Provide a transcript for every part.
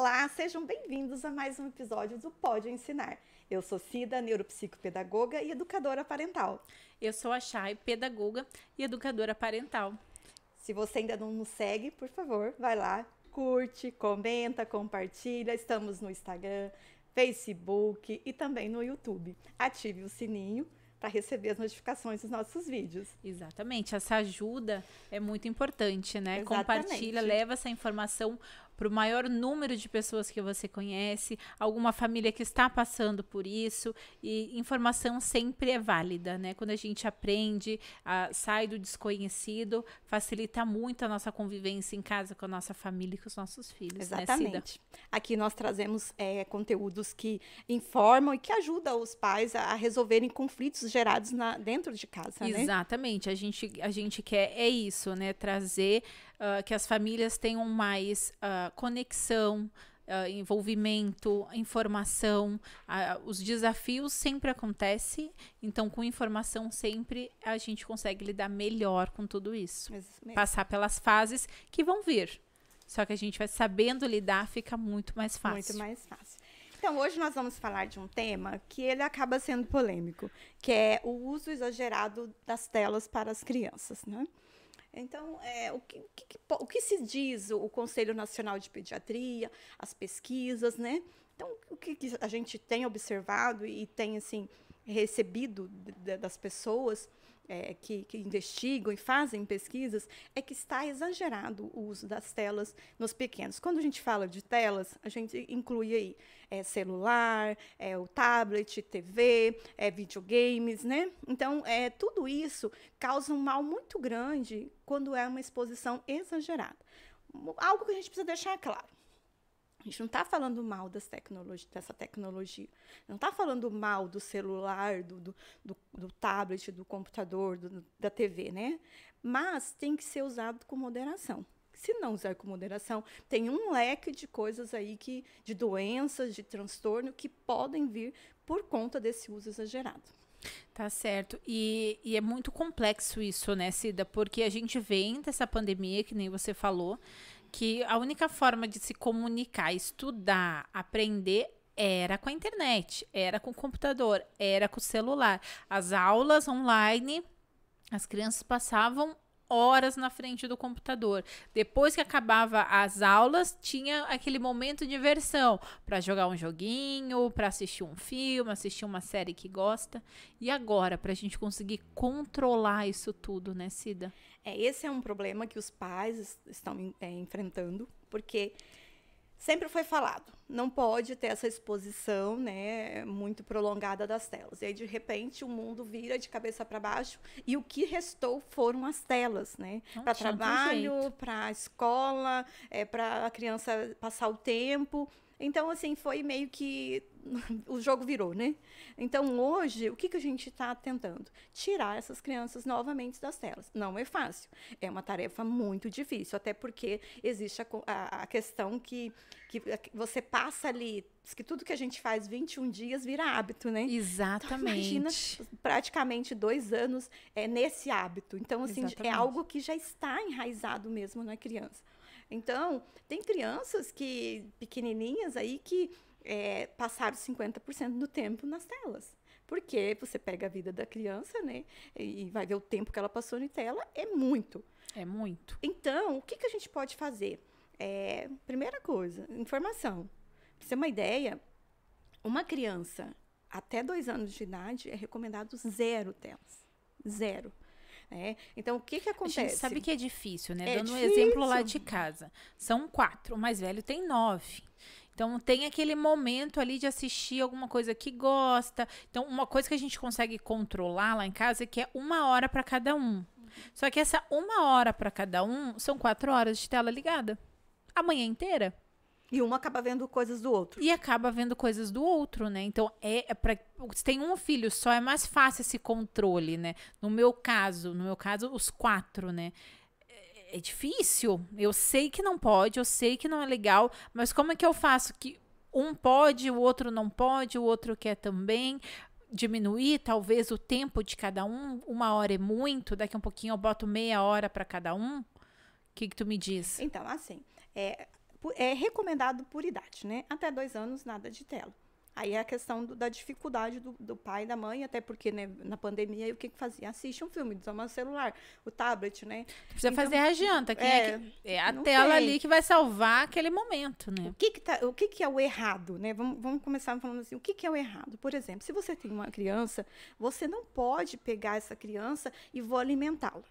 Olá, sejam bem-vindos a mais um episódio do Pode Ensinar. Eu sou Cida, neuropsicopedagoga e educadora parental. Eu sou a Chay, pedagoga e educadora parental. Se você ainda não nos segue, por favor, vai lá, curte, comenta, compartilha. Estamos no Instagram, Facebook e também no YouTube. Ative o sininho para receber as notificações dos nossos vídeos. Exatamente, essa ajuda é muito importante, né? Exatamente. Compartilha, leva essa informação para o maior número de pessoas que você conhece, alguma família que está passando por isso, e informação sempre é válida, né? Quando a gente aprende, sai do desconhecido, facilita muito a nossa convivência em casa com a nossa família e com os nossos filhos. Exatamente. Né, Cida? Aqui nós trazemos conteúdos que informam e que ajudam os pais a resolverem conflitos gerados dentro de casa, né? Exatamente, a gente quer isso, né? Trazer que as famílias tenham mais conexão, envolvimento, informação. Os desafios sempre acontecem, então com informação sempre a gente consegue lidar melhor com tudo isso. Passar pelas fases que vão vir. Só que a gente vai sabendo lidar, fica muito mais fácil. Muito mais fácil. Então, hoje nós vamos falar de um tema que ele acaba sendo polêmico, que é o uso exagerado das telas para as crianças, né? Então, o que se diz o Conselho Nacional de Pediatria, as pesquisas, né? Então, o que a gente tem observado e tem, assim, recebido das pessoas que investigam e fazem pesquisas, é que está exagerado o uso das telas nos pequenos. Quando a gente fala de telas, a gente inclui aí celular, o tablet, TV, videogames, né? Então, tudo isso causa um mal muito grande quando é uma exposição exagerada. Algo que a gente precisa deixar claro. A gente não está falando mal dessa tecnologia. Não está falando mal do celular, do tablet, do computador, da TV, né? Mas tem que ser usado com moderação. Se não usar com moderação, tem um leque de coisas aí, de doenças, de transtorno, que podem vir por conta desse uso exagerado. Tá certo. E é muito complexo isso, né, Cida? Porque a gente vem dessa pandemia, que nem você falou, que a única forma de se comunicar, estudar, aprender era com a internet, era com o computador, era com o celular. As aulas online, as crianças passavam horas na frente do computador. Depois que acabava as aulas, tinha aquele momento de diversão para jogar um joguinho, para assistir um filme, assistir uma série que gosta. E agora, para a gente conseguir controlar isso tudo, né, Cida? Esse é um problema que os pais estão enfrentando, porque sempre foi falado, não pode ter essa exposição, né, muito prolongada das telas. E aí, de repente, o mundo vira de cabeça para baixo e o que restou foram as telas, né? Para trabalho, para escola, para a criança passar o tempo. Então, assim, foi meio que o jogo virou, né? Então, hoje, o que a gente está tentando? Tirar essas crianças novamente das telas. Não é fácil. É uma tarefa muito difícil, até porque existe a questão que você passa ali, que tudo que a gente faz 21 dias vira hábito, né? Exatamente. Então, imagina, praticamente 2 anos nesse hábito. Então, assim, é algo que já está enraizado mesmo na criança. Então, tem crianças pequenininhas aí que passaram 50% do tempo nas telas. Porque você pega a vida da criança, né? E vai ver o tempo que ela passou na tela, é muito. É muito. Então, o que a gente pode fazer? Primeira coisa, informação. Pra você ter uma ideia, uma criança até 2 anos de idade é recomendado 0 telas. 0. Então, o que acontece? A gente sabe que é difícil, né? Dando um exemplo lá de casa. São 4, o mais velho tem 9. Então, tem aquele momento ali de assistir alguma coisa que gosta. Então, uma coisa que a gente consegue controlar lá em casa é que é 1 hora para cada um. Só que essa 1 hora para cada um são 4 horas de tela ligada. A manhã inteira. E uma acaba vendo coisas do outro. E acaba vendo coisas do outro, né? Então, se tem um filho só, é mais fácil esse controle, né? No meu caso, os 4, né? É difícil. Eu sei que não pode, eu sei que não é legal, mas como é que eu faço que um pode, o outro não pode, o outro quer também? Diminuir, talvez, o tempo de cada um. 1 hora é muito, daqui a um pouquinho eu boto meia hora para cada um. O que tu me diz? Então, assim, é recomendado por idade, né? Até 2 anos, nada de tela. Aí é a questão da dificuldade do pai e da mãe, até porque, né, na pandemia, o que fazia? Assiste um filme, toma o celular, o tablet, né? Precisa fazer a janta, é a não tela tem. ali que vai salvar aquele momento, né? O que é o errado, né? Vamos começar falando assim, o que é o errado? Por exemplo, se você tem uma criança, você não pode pegar essa criança e vou alimentá-la.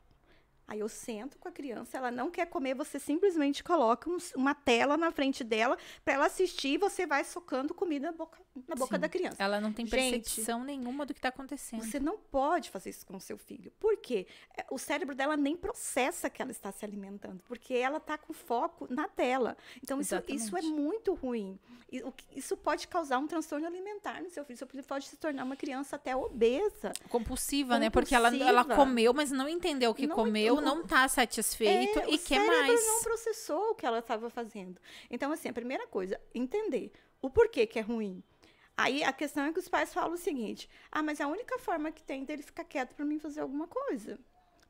Aí eu sento com a criança, ela não quer comer, você simplesmente coloca uma tela na frente dela para ela assistir e você vai socando comida na boca Sim, da criança. ela não tem percepção nenhuma do que está acontecendo. Você não pode fazer isso com o seu filho. Por quê? O cérebro dela nem processa que ela está se alimentando, porque ela está com foco na tela. Então, isso é muito ruim. Isso pode causar um transtorno alimentar no seu filho. Seu filho pode se tornar uma criança até obesa. Compulsiva, né? Porque ela comeu, mas não entendeu o que comeu, não está satisfeito e quer mais. O cérebro não processou o que ela estava fazendo. Então, assim, a primeira coisa, entender o porquê que é ruim. Aí a questão é que os pais falam o seguinte: mas é a única forma que tem dele ficar quieto para mim fazer alguma coisa.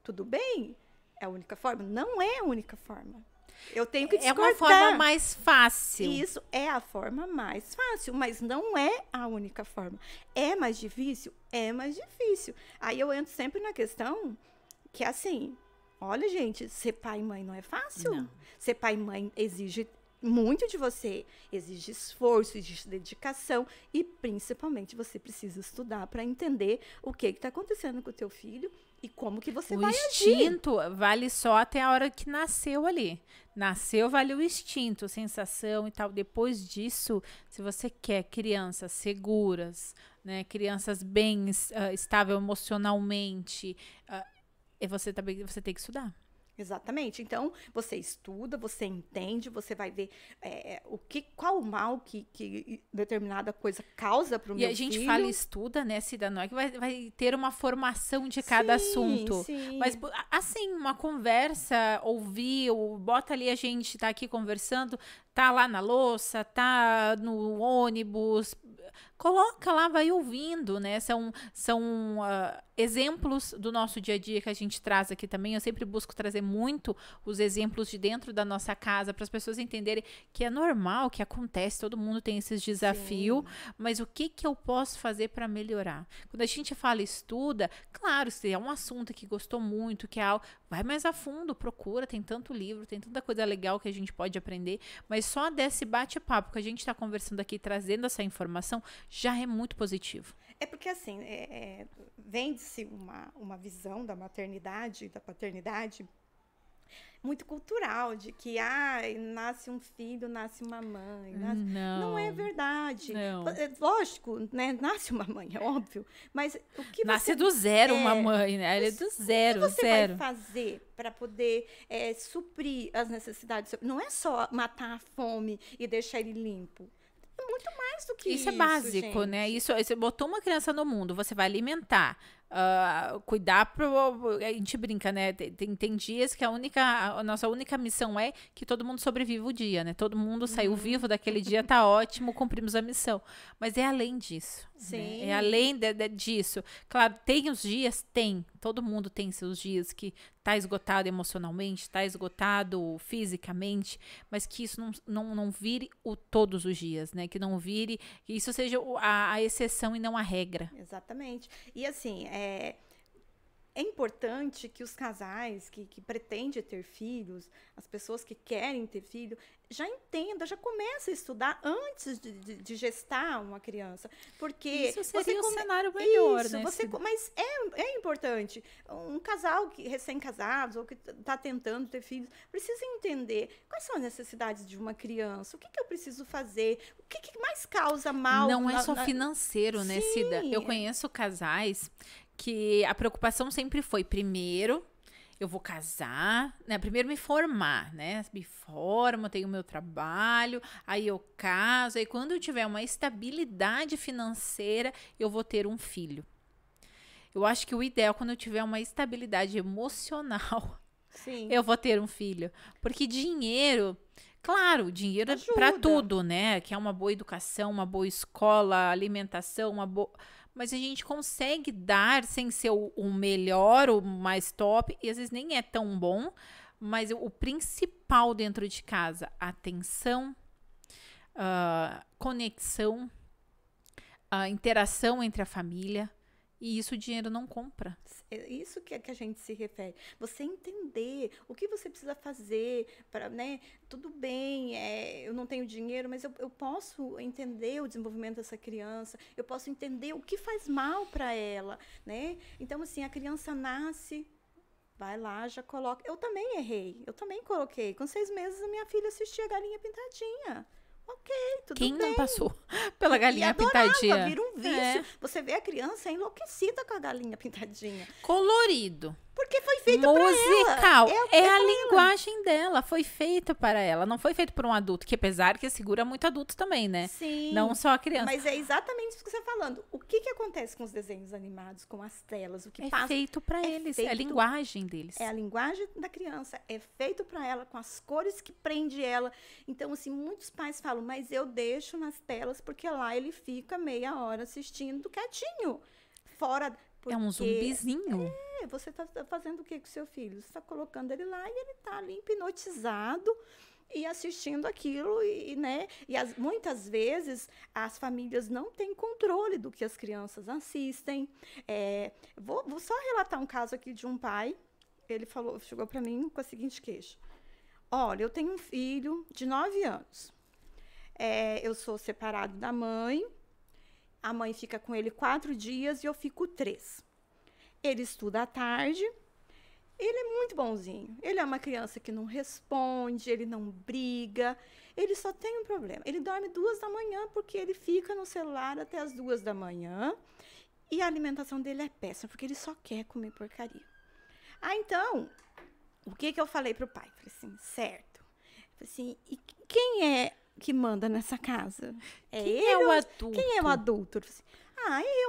Tudo bem? É a única forma? Não é a única forma. Eu tenho que discordar. É uma forma mais fácil. Isso é a forma mais fácil, mas não é a única forma. É mais difícil? É mais difícil. Aí eu entro sempre na questão que, assim, olha, gente, ser pai e mãe não é fácil. Não. Ser pai e mãe exige muito de você, exige esforço, exige dedicação e, principalmente, você precisa estudar para entender o que está acontecendo com o teu filho e como que você vai agir. O instinto vale só até a hora que nasceu ali. Nasceu, vale o instinto, sensação e tal. Depois disso, se você quer crianças seguras, né, crianças bem estáveis emocionalmente, você tem que estudar. Exatamente. Então, você estuda, você entende, você vai ver qual o mal que determinada coisa causa para o meu filho. E a gente fala e estuda, né, Cida? Não é que vai ter uma formação de cada assunto. Sim. Mas, assim, uma conversa, ouvir, bota ali a gente tá aqui conversando, tá lá na louça, tá no ônibus, coloca lá, vai ouvindo, né? São exemplos do nosso dia a dia que a gente traz aqui também. Eu sempre busco trazer muito os exemplos de dentro da nossa casa para as pessoas entenderem que é normal, que acontece, todo mundo tem esses desafios, mas o que eu posso fazer para melhorar? Quando a gente fala estuda, claro, se é um assunto que gostou muito, que é algo, vai mais a fundo, procura, tem tanto livro, tem tanta coisa legal que a gente pode aprender, mas só desse bate-papo que a gente está conversando aqui, trazendo essa informação, já é muito positivo. É porque, assim, vende-se uma visão da maternidade, da paternidade, muito cultural, de que nasce um filho, nasce uma mãe. Não é verdade. Não. Lógico, né? Nasce uma mãe, é óbvio. Mas o que nasce do zero uma mãe, né? Ele é do zero, o que você vai fazer para poder suprir as necessidades? Não é só matar a fome e deixar ele limpo. É muito mais do que isso. Isso é básico, gente. né? Você botou uma criança no mundo, você vai alimentar, cuidar a gente brinca, né? Tem dias que a nossa única missão é que todo mundo sobreviva o dia, né? Todo mundo saiu vivo daquele dia, tá ótimo, cumprimos a missão. Mas é além disso. Sim. Né? É além disso. Claro, tem os dias? Tem. Todo mundo tem seus dias que tá esgotado emocionalmente, tá esgotado fisicamente, mas que isso não vire todos os dias, né? Que não vire, que isso seja a exceção e não a regra. Exatamente. E assim, é importante que os casais que pretendem ter filhos, as pessoas que querem ter filho, já entendam, já comecem a estudar antes de gestar uma criança. Porque isso seria um cenário melhor, né? Mas é importante. Um casal recém-casados ou que está tentando ter filhos, precisa entender quais são as necessidades de uma criança, o que eu preciso fazer, o que mais causa mal. Não é só financeiro, né, Cida? Eu conheço casais que a preocupação sempre foi, primeiro, eu vou casar, né? Primeiro me formar, né? Me formo, tenho meu trabalho, aí eu caso, aí quando eu tiver uma estabilidade financeira, eu vou ter um filho. Eu acho que o ideal, quando eu tiver uma estabilidade emocional, eu vou ter um filho. Porque dinheiro... Claro, dinheiro é para tudo, né? Que é uma boa educação, uma boa escola, alimentação, uma boa... Mas a gente consegue dar sem ser o melhor, o mais top, e às vezes nem é tão bom, Mas o principal dentro de casa, atenção, conexão, interação entre a família. E isso o dinheiro não compra. É isso que a gente se refere. Você entender o que você precisa fazer para, né? Tudo bem, eu não tenho dinheiro, mas eu posso entender o desenvolvimento dessa criança, eu posso entender o que faz mal para ela, né? Então, assim, a criança nasce, vai lá, já coloca. Eu também errei, eu também coloquei. Com 6 meses, a minha filha assistia Galinha Pintadinha. Ok, tudo Quem bem. não passou pela galinha adorava, pintadinha? vira um vício. É. Você vê a criança enlouquecida com a galinha pintadinha. Colorido. Porque foi feito para ela. Musical. É a linguagem dela. Foi feita para ela. Não foi feito por um adulto. Que apesar que segura muito adulto também, né? Sim. Não só a criança. Mas é exatamente isso que você está falando. O que acontece com os desenhos animados, com as telas? O que É passa? feito para eles. É a linguagem deles. É a linguagem da criança. É feito para ela, com as cores que prende ela. Então, assim, muitos pais falam, mas eu deixo nas telas porque lá ele fica meia hora assistindo quietinho. Fora... É um zumbizinho. Você está fazendo o que com o seu filho? Você está colocando ele lá e ele está ali hipnotizado e assistindo aquilo, né? E muitas vezes as famílias não têm controle do que as crianças assistem. Vou só relatar um caso aqui de um pai. Ele chegou para mim com a seguinte queixa. Olha, eu tenho um filho de 9 anos. Eu sou separado da mãe. A mãe fica com ele 4 dias e eu fico 3. Ele estuda à tarde. Ele é muito bonzinho. Ele é uma criança que não responde, ele não briga. Ele só tem um problema. Ele dorme 2 da manhã porque ele fica no celular até as 2 da manhã. E a alimentação dele é péssima, porque ele só quer comer porcaria. Então, o que eu falei pro pai? Falei assim, certo. Falei assim, e quem é que manda nessa casa? Quem é o adulto? Quem é o adulto? Assim,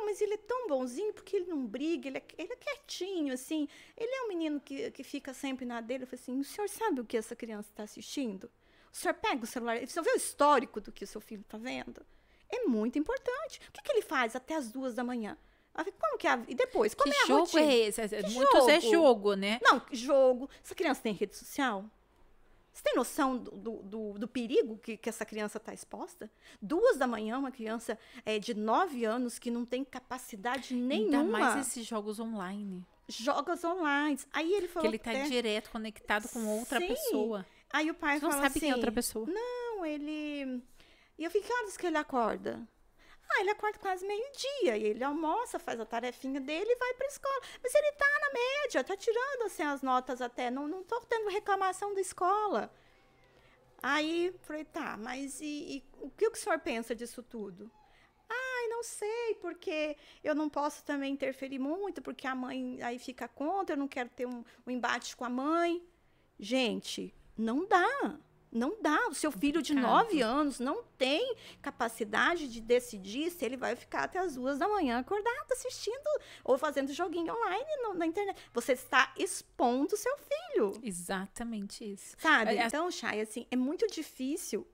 mas ele é tão bonzinho porque ele não briga, ele é quietinho, assim. Ele é um menino que fica sempre na dele. Eu falei assim, o senhor sabe o que essa criança está assistindo? O senhor pega o celular, o senhor vê o histórico do que o seu filho está vendo? É muito importante. O que ele faz até as 2 da manhã? Como que e depois? Como é a rotina? Que jogo é esse? Muitos é jogo, né? Não, jogo. Essa criança tem rede social? Você tem noção do perigo que essa criança está exposta? 2 da manhã, uma criança de 9 anos que não tem capacidade nenhuma. Ainda mais esses jogos online. Jogos online. Aí ele falou que ele está direto conectado com outra pessoa. Aí o pai falou assim... Não sabe quem é outra pessoa. Não, ele... E eu fiquei, que horas que ele acorda? Ele acorda quase meio-dia, e ele almoça, faz a tarefinha dele e vai para a escola. Mas ele tá na média, tá tirando assim, as notas até, não tô tendo reclamação da escola. Aí, falei, tá, mas e o que o senhor pensa disso tudo? Não sei, porque eu não posso também interferir muito, porque a mãe aí fica contra, eu não quero ter um embate com a mãe. Gente, não dá. Não dá. O seu filho de 9 anos não tem capacidade de decidir se ele vai ficar até as 2 da manhã acordado, assistindo ou fazendo joguinho online na internet. Você está expondo o seu filho. Exatamente isso. Sabe? Então, Chay, assim, é muito difícil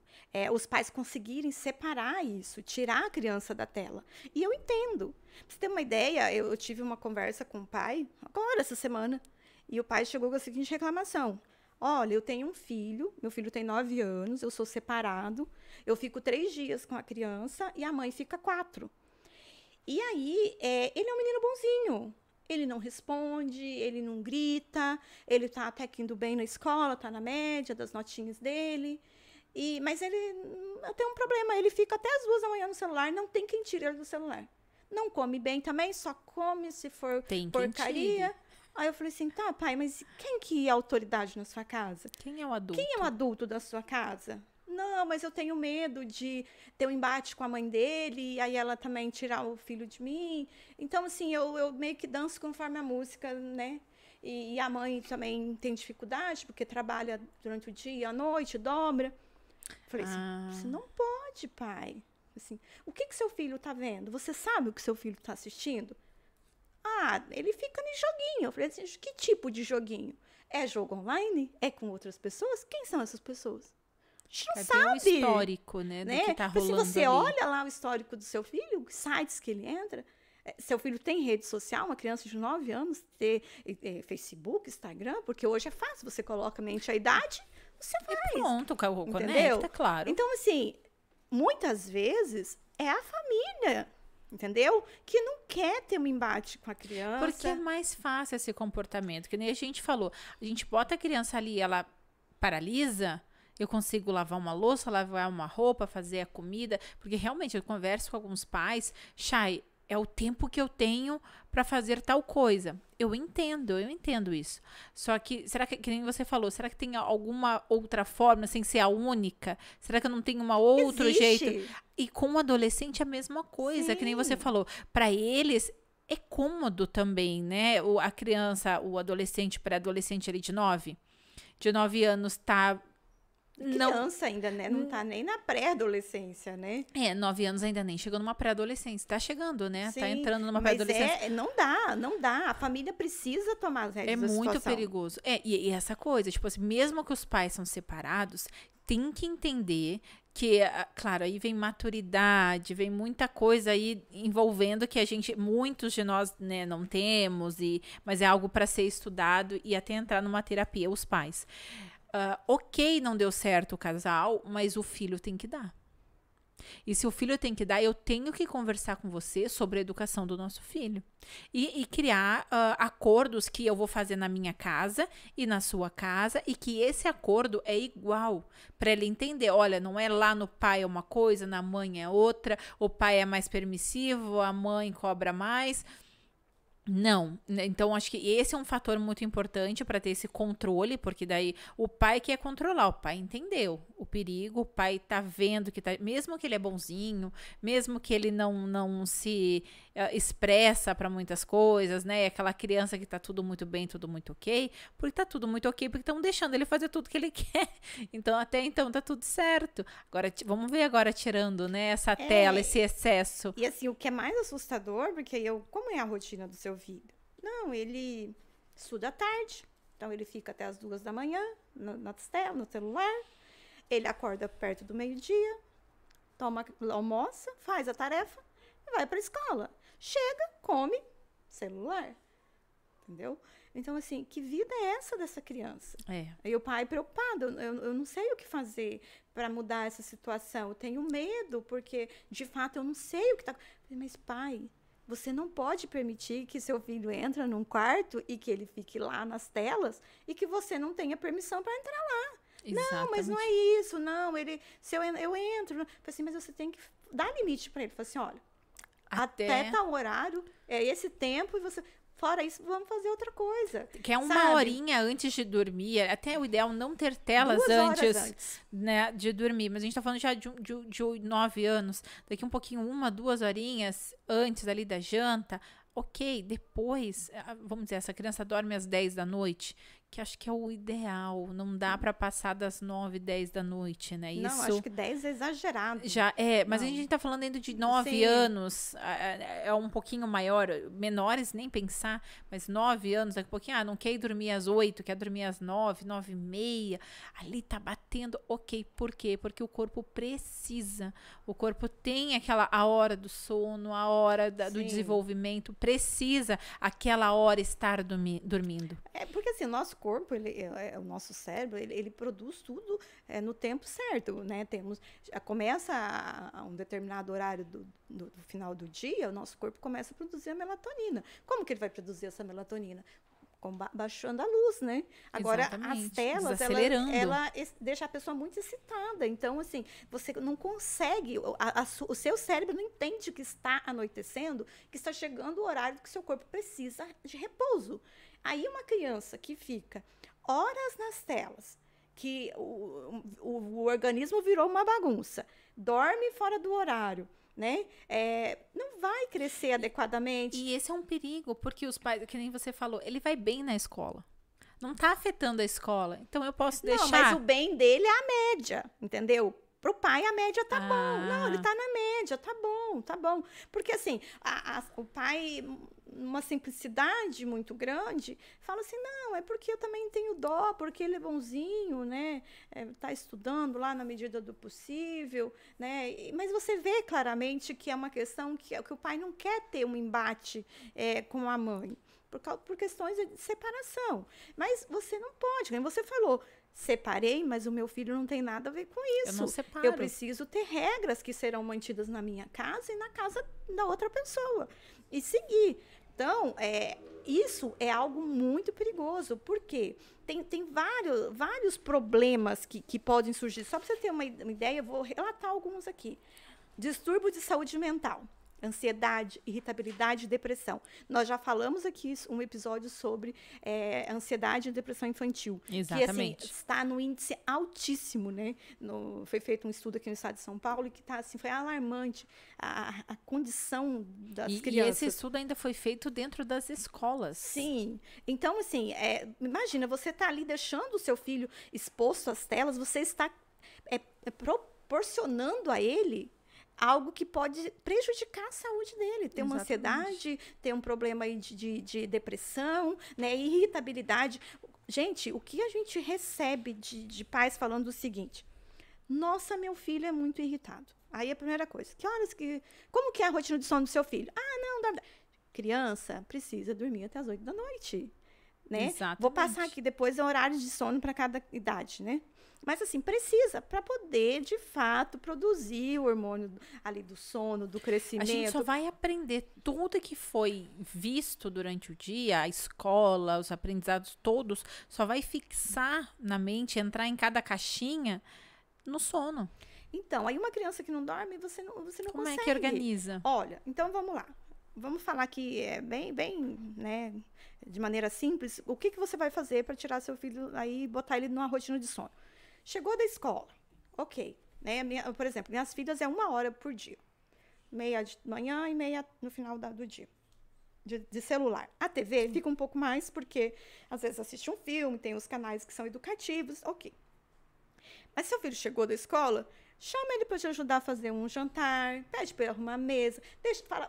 os pais conseguirem separar isso, tirar a criança da tela. E eu entendo. Pra você ter uma ideia, eu tive uma conversa com o pai, agora, essa semana, e o pai chegou com a seguinte reclamação. Olha, eu tenho um filho, meu filho tem 9 anos, eu sou separado, eu fico 3 dias com a criança e a mãe fica 4. E aí, ele é um menino bonzinho. Ele não responde, ele não grita, ele tá até que indo bem na escola, tá na média das notinhas dele. Mas ele tem um problema, ele fica até as 2 da manhã no celular, não tem quem tire ele do celular. Não come bem também, só come se for porcaria. Aí eu falei assim, tá, pai, mas quem que é a autoridade na sua casa? Quem é o adulto? Quem é o adulto da sua casa? Não, mas eu tenho medo de ter um embate com a mãe dele, e aí ela também tirar o filho de mim. Então, assim, eu meio que danço conforme a música, né? E a mãe também tem dificuldade, porque trabalha durante o dia, à noite, dobra. Falei assim, não pode, pai. Assim, o que seu filho tá vendo? Você sabe o que seu filho tá assistindo? Ele fica em joguinho. Eu falei assim, que tipo de joguinho? É jogo online? É com outras pessoas? Quem são essas pessoas? A gente não sabe. Tem um histórico, né? Do que tá rolando se você ali. olha lá o histórico do seu filho, os sites que ele entra, Seu filho tem rede social, uma criança de 9 anos, ter Facebook, Instagram, porque hoje é fácil, você coloca mente a idade, você faz. E pronto, entendeu? conecta, claro. Então, assim, muitas vezes é a família, entendeu? Que não quer ter um embate com a criança. Porque é mais fácil esse comportamento, que nem a gente falou. A gente bota a criança ali, ela paralisa, eu consigo lavar uma louça, lavar uma roupa, fazer a comida, porque realmente eu converso com alguns pais, Chay, é o tempo que eu tenho para fazer tal coisa. Eu entendo isso. Só que, será que nem você falou, será que tem alguma outra forma, sem ser a única? Será que eu não tenho um outro jeito? E com o adolescente é a mesma coisa, que nem você falou. Para eles é cômodo também, né? A criança, o adolescente, pré-adolescente ali de 9 anos tá... Criança ainda, né? Não tá nem na pré-adolescência, né? 9 anos ainda nem chegou numa pré-adolescência. Tá chegando, né? Sim, tá entrando numa mas pré-adolescência. Não dá. A família precisa tomar as rédeas da É muito situação. perigoso. E essa coisa, tipo assim, mesmo que os pais são separados, tem que entender que, claro, aí vem maturidade, vem muita coisa aí envolvendo que muitos de nós, né, não temos, mas é algo para ser estudado e até entrar numa terapia, os pais. Ok, não deu certo o casal, mas o filho tem que dar. E se o filho tem que dar, eu tenho que conversar com você sobre a educação do nosso filho. E criar acordos que eu vou fazer na minha casa e na sua casa, e que esse acordo é igual, para ele entender, olha, não é lá no pai é uma coisa, na mãe é outra, o pai é mais permissivo, a mãe cobra mais. Não, então acho que esse é um fator muito importante para ter esse controle, porque daí o pai quer controlar, o pai entendeu o perigo, o pai tá vendo que tá, mesmo que ele é bonzinho, mesmo que ele não se expressa para muitas coisas, né? Aquela criança que tá tudo muito bem, tudo muito ok, porque tá tudo muito ok, porque estão deixando ele fazer tudo que ele quer. Então até então tá tudo certo. Agora vamos ver agora tirando, né, essa tela, esse excesso. E assim, o que é mais assustador, porque como é a rotina do seu filho? Não, ele estuda à tarde, então ele fica até as 2 da manhã no celular, ele acorda perto do meio-dia, almoça, faz a tarefa e vai para a escola. Chega, come, celular, entendeu? Então, assim, que vida é essa dessa criança? E o pai preocupado, eu não sei o que fazer para mudar essa situação, eu tenho medo, porque, de fato, eu não sei o que está... Mas, pai, você não pode permitir que seu filho entre num quarto e que ele fique lá nas telas e que você não tenha permissão para entrar lá. Exatamente. Não, mas não é isso, não, se eu entro... Eu falei assim, mas você tem que dar limite para ele. Eu falei assim, olha, até tal horário, é esse tempo, e você... Fora isso, vamos fazer outra coisa. Que é uma horinha antes de dormir. Até o ideal não ter telas antes, né, de dormir. Mas a gente tá falando já de 9 anos. Daqui um pouquinho, 1, 2 horinhas antes ali da janta. Ok, depois, vamos dizer, essa criança dorme às 10 da noite, que acho que é o ideal. Não dá para passar das 9, 10 da noite, né? Não, isso acho que 10 é exagerado. Já mas a gente tá falando ainda de 9 anos, é um pouquinho maior, menores nem pensar, mas 9 anos, daqui a pouquinho, não quer ir dormir às 8, quer dormir às 9, 9 e meia, ali tá batendo, ok, por quê? Porque o corpo precisa, o corpo tem a hora do sono, a hora do desenvolvimento, precisa aquela hora estar dormindo. Porque assim, o nosso corpo, o nosso cérebro, ele produz tudo no tempo certo, né? Começa a um determinado horário do final do dia, o nosso corpo começa a produzir a melatonina. Como que ele vai produzir essa melatonina? Baixando a luz, né? Agora, as telas, ela deixa a pessoa muito excitada. Então, assim, você não consegue, o seu cérebro não entende que está anoitecendo, que está chegando o horário que o seu corpo precisa de repouso. Aí, uma criança que fica horas nas telas, que o organismo virou uma bagunça, dorme fora do horário, né? Não vai crescer adequadamente. E esse é um perigo, porque os pais, que nem você falou, ele vai bem na escola. Não tá afetando a escola. Então eu posso deixar. Não, mas o bem dele é a média, entendeu? Pro pai, a média tá bom. Não, ele tá na média, tá bom, tá bom. Porque, assim, o pai, numa simplicidade muito grande, fala assim, não, é porque eu também tenho dó, porque ele é bonzinho, né? Tá estudando lá na medida do possível, né? Mas você vê claramente que é uma questão que o pai não quer ter um embate com a mãe, por questões de separação. Mas você não pode, como você falou, separei, mas o meu filho não tem nada a ver com isso. Eu não separo. Eu preciso ter regras que serão mantidas na minha casa e na casa da outra pessoa. E seguir. Então, isso é algo muito perigoso, porque tem vários problemas que podem surgir. Só para você ter uma ideia, eu vou relatar alguns aqui. Distúrbio de saúde mental. Ansiedade, irritabilidade e depressão. Nós já falamos aqui um episódio sobre ansiedade e depressão infantil. Exatamente. Que, assim, está no índice altíssimo, né? Foi feito um estudo aqui no estado de São Paulo e que assim, foi alarmante a condição das crianças. E esse estudo ainda foi feito dentro das escolas. Sim. Então, assim, imagina, você está ali deixando o seu filho exposto às telas, você está proporcionando a ele algo que pode prejudicar a saúde dele. Ter uma ansiedade, ter um problema aí de depressão, né, irritabilidade. Gente, o que a gente recebe de pais falando o seguinte: nossa, meu filho é muito irritado. Aí a primeira coisa, como que é a rotina de sono do seu filho? Não, dorme. Criança precisa dormir até as 8 da noite. Né? Exatamente. Vou passar aqui depois horários de sono para cada idade, né? Mas, assim, precisa para poder, de fato, produzir o hormônio ali do sono, do crescimento. A gente só vai aprender tudo que foi visto durante o dia, a escola, os aprendizados todos, só vai fixar na mente, entrar em cada caixinha no sono. Então, aí uma criança que não dorme, você não Como consegue. Como é que organiza? Olha, então vamos lá. Vamos falar que bem, né, de maneira simples, o que você vai fazer para tirar seu filho aí e botar ele numa rotina de sono? Chegou da escola, ok. Né? Por exemplo, minhas filhas 1 hora por dia. Meia de manhã e meia no final do dia. De celular. A TV fica um pouco mais, porque às vezes assiste um filme, tem os canais que são educativos, ok. Mas seu filho chegou da escola, chama ele para te ajudar a fazer um jantar, pede para ele arrumar a mesa,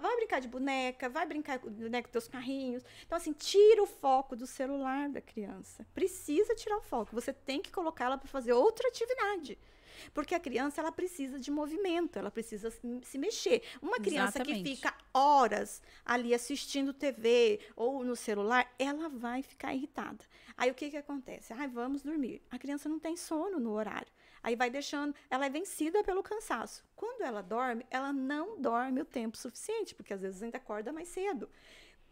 vai brincar de boneca, vai brincar com boneca dos teus carrinhos. Então, assim, tira o foco do celular da criança. Precisa tirar o foco. Você tem que colocá-la para fazer outra atividade. Porque a criança, ela precisa de movimento, ela precisa se mexer. Uma criança Exatamente. que fica horas ali assistindo TV ou no celular, ela vai ficar irritada. Aí, o que acontece? Vamos dormir. A criança não tem sono no horário. Aí vai deixando, ela é vencida pelo cansaço. Quando ela dorme, ela não dorme o tempo suficiente, porque às vezes ainda acorda mais cedo.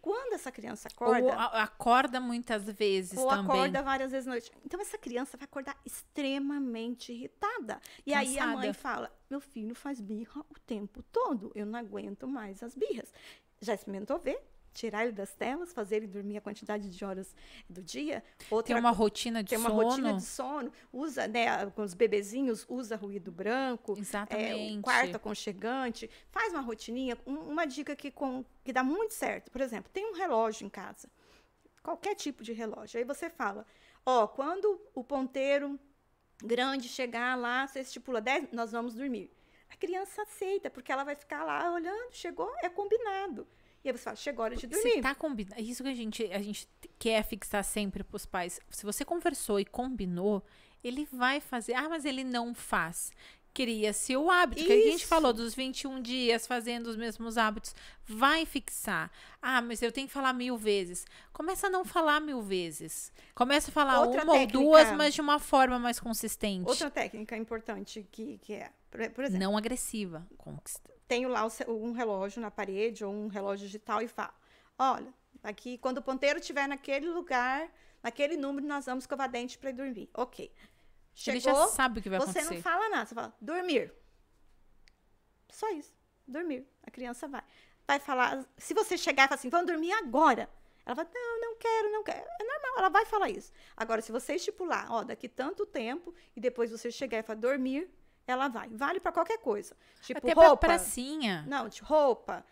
Quando essa criança acorda... Ou acorda muitas vezes ou também. Ou acorda várias vezes à noite. Então, essa criança vai acordar extremamente irritada. E aí a mãe fala, meu filho faz birra o tempo todo, eu não aguento mais as birras. Já experimentou ver? Tirar ele das telas, fazer ele dormir a quantidade de horas do dia. Tem uma rotina de sono. Tem uma rotina de sono. Usa, né, com os bebezinhos, usa ruído branco. Exatamente. Um quarto aconchegante. Faz uma rotininha. Uma dica que dá muito certo. Por exemplo, tem um relógio em casa. Qualquer tipo de relógio. Aí você fala, quando o ponteiro grande chegar lá, você estipula 10, nós vamos dormir. A criança aceita, porque ela vai ficar lá olhando, chegou, é combinado. E aí você fala, chegou a hora de dormir. Se tá combinado, é isso que a gente quer fixar sempre pros pais. Se você conversou e combinou, ele vai fazer. Mas ele não faz. Cria-se o hábito. Que a gente falou dos 21 dias fazendo os mesmos hábitos. Vai fixar. Mas eu tenho que falar 1000 vezes. Começa a não falar 1000 vezes. Começa a falar uma ou duas, mas de uma forma mais consistente. Outra técnica importante que é, por exemplo... Não agressiva. Tenho lá um relógio na parede ou um relógio digital e falo, olha, aqui quando o ponteiro estiver naquele lugar, naquele número, nós vamos escovar dente para ir dormir. Ok. Chegou, ele já sabe o que vai acontecer. Você não fala nada, você fala, dormir. Só isso, dormir. A criança vai falar, se você chegar e falar assim, vamos dormir agora. Ela fala, não quero. É normal, ela vai falar isso. Agora, se você estipular, daqui tanto tempo, e depois você chegar e falar, dormir, ela vai. Vale para qualquer coisa. Tipo, até roupa. Pracinha. Não, tipo, roupa.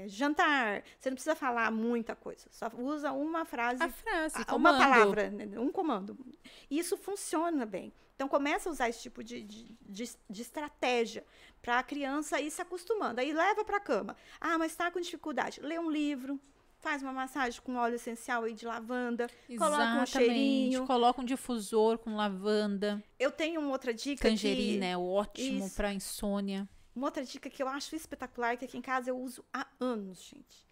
jantar. Você não precisa falar muita coisa. Só usa uma frase, A frase, uma comando. palavra, né, um comando. E isso funciona bem. Então, começa a usar esse tipo de estratégia para a criança ir se acostumando. Aí leva para a cama. Ah, mas está com dificuldade. Lê um livro. Faz uma massagem com óleo essencial aí de lavanda. Coloca um cheirinho. Coloca um difusor com lavanda. Eu tenho uma outra dica. Tangerina é ótimo para insônia. Uma outra dica que eu acho espetacular, que aqui em casa eu uso há anos, gente.